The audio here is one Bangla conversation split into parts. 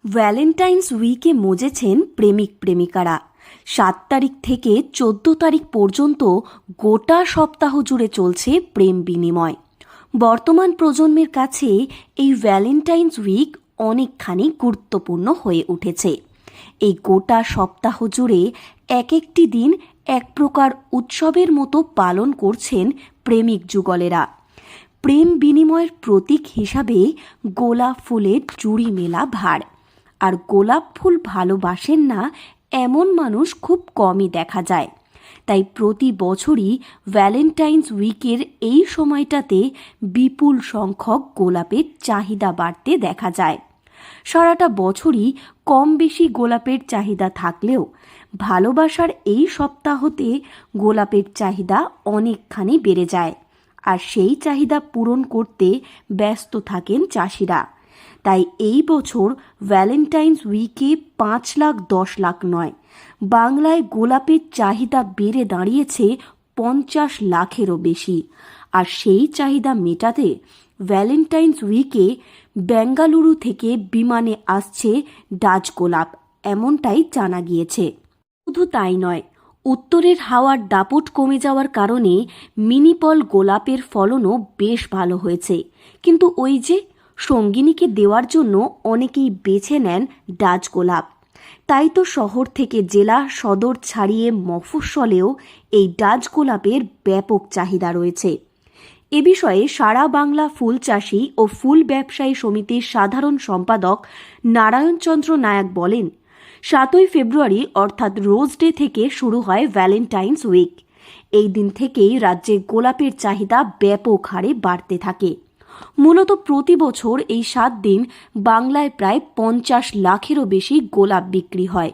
ভ্যালেন্টাইন্স উইকে মজেছেন প্রেমিক প্রেমিকারা। 7 তারিখ থেকে 14 তারিখ পর্যন্ত গোটা সপ্তাহ জুড়ে চলছে প্রেম বিনিময়। বর্তমান প্রজন্মের কাছে এই ভ্যালেন্টাইন্স উইক অনেকখানি গুরুত্বপূর্ণ হয়ে উঠেছে। এই গোটা সপ্তাহ জুড়ে এক একটি দিন এক প্রকার উৎসবের মতো পালন করছেন প্রেমিক যুগলেরা। প্রেম বিনিময়ের প্রতীক হিসাবে গোলাপ ফুলের জুড়ি মেলা ভার। আর গোলাপ ফুল ভালোবাসেন না এমন মানুষ খুব কমই দেখা যায়। তাই প্রতি বছরই ভ্যালেন্টাইন্স উইকের এই সময়টাতে বিপুল সংখ্যক গোলাপের চাহিদা বাড়তে দেখা যায়। সারাটা বছরই কম বেশি গোলাপের চাহিদা থাকলেও ভালোবাসার এই সপ্তাহতে গোলাপের চাহিদা অনেকখানি বেড়ে যায়। আর সেই চাহিদা পূরণ করতে ব্যস্ত থাকেন চাষিরা। তাই এই বছর ভ্যালেন্টাইন্স উইকে 5 লাখ 10 লাখ নয়, বাংলায় গোলাপের চাহিদা বেড়ে দাঁড়িয়েছে 50 লাখেরও বেশি। আর সেই চাহিদা মেটাতে ভ্যালেন্টাইন্স উইকে বেঙ্গালুরু থেকে বিমানে আসছে ডাচ গোলাপ, এমনটাই জানা গিয়েছে। শুধু তাই নয়, উত্তরের হাওয়ার দাপট কমে যাওয়ার কারণে মিনিপল গোলাপের ফলনও বেশ ভালো হয়েছে। কিন্তু ওই যে সঙ্গিনীকে দেওয়ার জন্য অনেকেই বেছে নেন ডাচ গোলাপ। তাই তো শহর থেকে জেলা সদর ছাড়িয়ে মফস্বলেও এই ডাচ গোলাপের ব্যাপক চাহিদা রয়েছে। এ বিষয়ে সারা বাংলা ফুল চাষি ও ফুল ব্যবসায়ী সমিতির সাধারণ সম্পাদক নারায়ণচন্দ্র নায়ক বলেন, 7ই ফেব্রুয়ারি অর্থাৎ রোজ ডে থেকে শুরু হয় ভ্যালেন্টাইন্স উইক। এই দিন থেকেই রাজ্যে গোলাপের চাহিদা ব্যাপক হারে বাড়তে থাকে। মূলত প্রতি বছর এই 7 দিন বাংলায় প্রায় 50 লাখেরও বেশি গোলাপ বিক্রি হয়।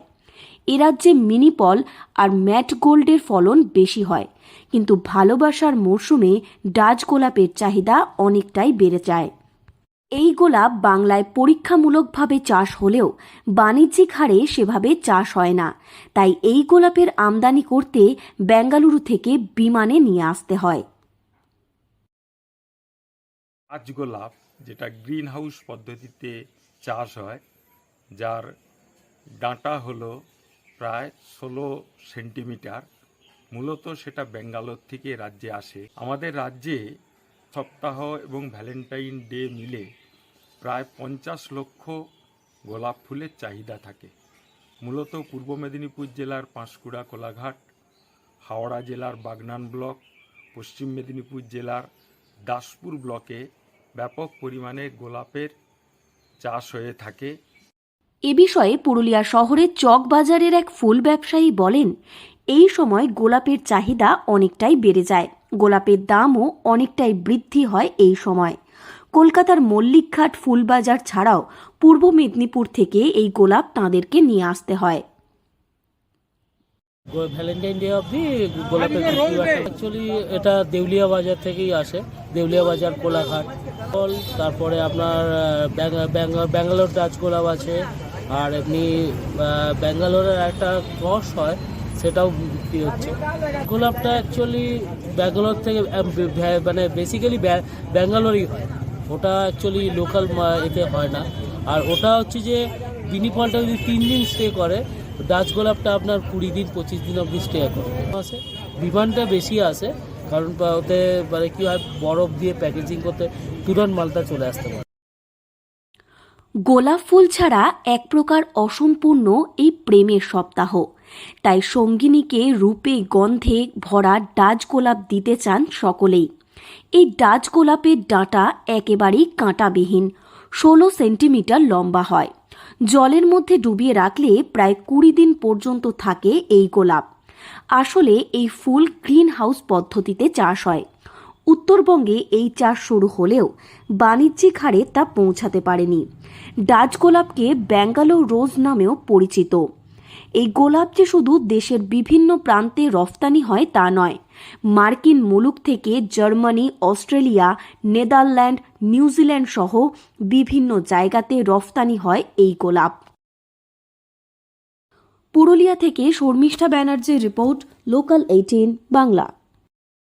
এ রাজ্যে মিনিপল আর ম্যাট গোল্ডের ফলন বেশি হয়, কিন্তু ভালোবাসার মরশুমে ডাচ গোলাপের চাহিদা অনেকটাই বেড়ে যায়। এই গোলাপ বাংলায় পরীক্ষামূলকভাবে চাষ হলেও বাণিজ্যিক হারে সেভাবে চাষ হয় না। তাই এই গোলাপের আমদানি করতে বেঙ্গালুরু থেকে বিমানে নিয়ে আসতে হয়। ডাচ গোলাপ যেটা গ্রিন হাউস পদ্ধতিতে চাষ হয়, যার ডাঁটা হলো প্রায় 16 সেন্টিমিটার, মূলত সেটা বেঙ্গালোর থেকে রাজ্যে আসে। আমাদের রাজ্যে সপ্তাহ এবং ভ্যালেন্টাইন ডে মিলে প্রায় 50 লক্ষ গোলাপ ফুলের চাহিদা থাকে। মূলত পূর্ব মেদিনীপুর জেলার পাঁশকুড়া কোলাঘাট, হাওড়া জেলার বাগনান ব্লক, পশ্চিম মেদিনীপুর জেলার দাসপুর ব্লকে ব্যাপক পরিমাণে গোলাপের চাষ হয়ে থাকে। এ বিষয়ে পুরুলিয়া শহরের চক বাজারের এক ফুল ব্যবসায়ী বলেন, এই সময় গোলাপের চাহিদা অনেকটাই বেড়ে যায়। গোলাপের দামও অনেকটাই বৃদ্ধি হয় এই সময়। কলকাতার মল্লিকঘাট ফুলবাজার ছাড়াও পূর্ব মেদিনীপুর থেকে এই গোলাপ তাঁদেরকে নিয়ে আসতে হয়। ভ্যালেন্টাইন ডে অবধি গোলাপের অ্যাকচুয়ালি এটা দেউলিয়া বাজার থেকেই আসে। দেউলিয়া বাজার, কোলাঘাট, তারপরে আপনার ব্যাঙ্গালোর ডাচ গোলাপ আছে। আর এমনি ব্যাঙ্গালোরের একটা ক্রস হয়, সেটাও বিক্রি হচ্ছে। গোলাপটা অ্যাকচুয়ালি ব্যাঙ্গালোর থেকে মানে বেসিক্যালি ব্যাঙ্গালোরই হয়। ওটা অ্যাকচুয়ালি লোকাল এতে হয় না। আর ওটা হচ্ছে যে বিনিপলটা যদি 3 দিন স্টে করে, ডাচ গোলাপটা আপনার 20 দিন 25 দিন অবধি স্টে করে আসে। বিমানটা বেশি আসে, কারণ ওতে মানে কী হয়, বরফ দিয়ে প্যাকেজিং করতে তুরন্ত মালটা চলে আসতে পারে। গোলাপ ফুল ছাড়া এক প্রকার অসম্পূর্ণ এই প্রেমের সপ্তাহ। তাই সঙ্গিনীকে রূপে গন্ধে ভরা ডাচ গোলাপ দিতে চান সকলেই। এই ডাচ গোলাপের ডাঁটা একেবারেই কাঁটাবিহীন, 16 সেন্টিমিটার লম্বা হয়। জলের মধ্যে ডুবিয়ে রাখলে প্রায় 20 দিন পর্যন্ত থাকে এই গোলাপ। আসলে এই ফুল গ্রিন হাউস পদ্ধতিতে চাষ হয়। উত্তরবঙ্গে এই চাষ শুরু হলেও বাণিজ্যিক হারে তা পৌঁছাতে পারেনি। ডাচ গোলাপকে ব্যাঙ্গালোর রোজ নামেও পরিচিত। এই গোলাপ যে শুধু দেশের বিভিন্ন প্রান্তে রফতানি হয় তা নয়, মার্কিন মুলুক থেকে জার্মানি, অস্ট্রেলিয়া, নেদারল্যান্ড, নিউজিল্যান্ড সহ বিভিন্ন জায়গাতে রফতানি হয় এই গোলাপ। পুরুলিয়া থেকে শর্মিষ্ঠা ব্যানার্জির রিপোর্ট, লোকাল 18 বাংলা।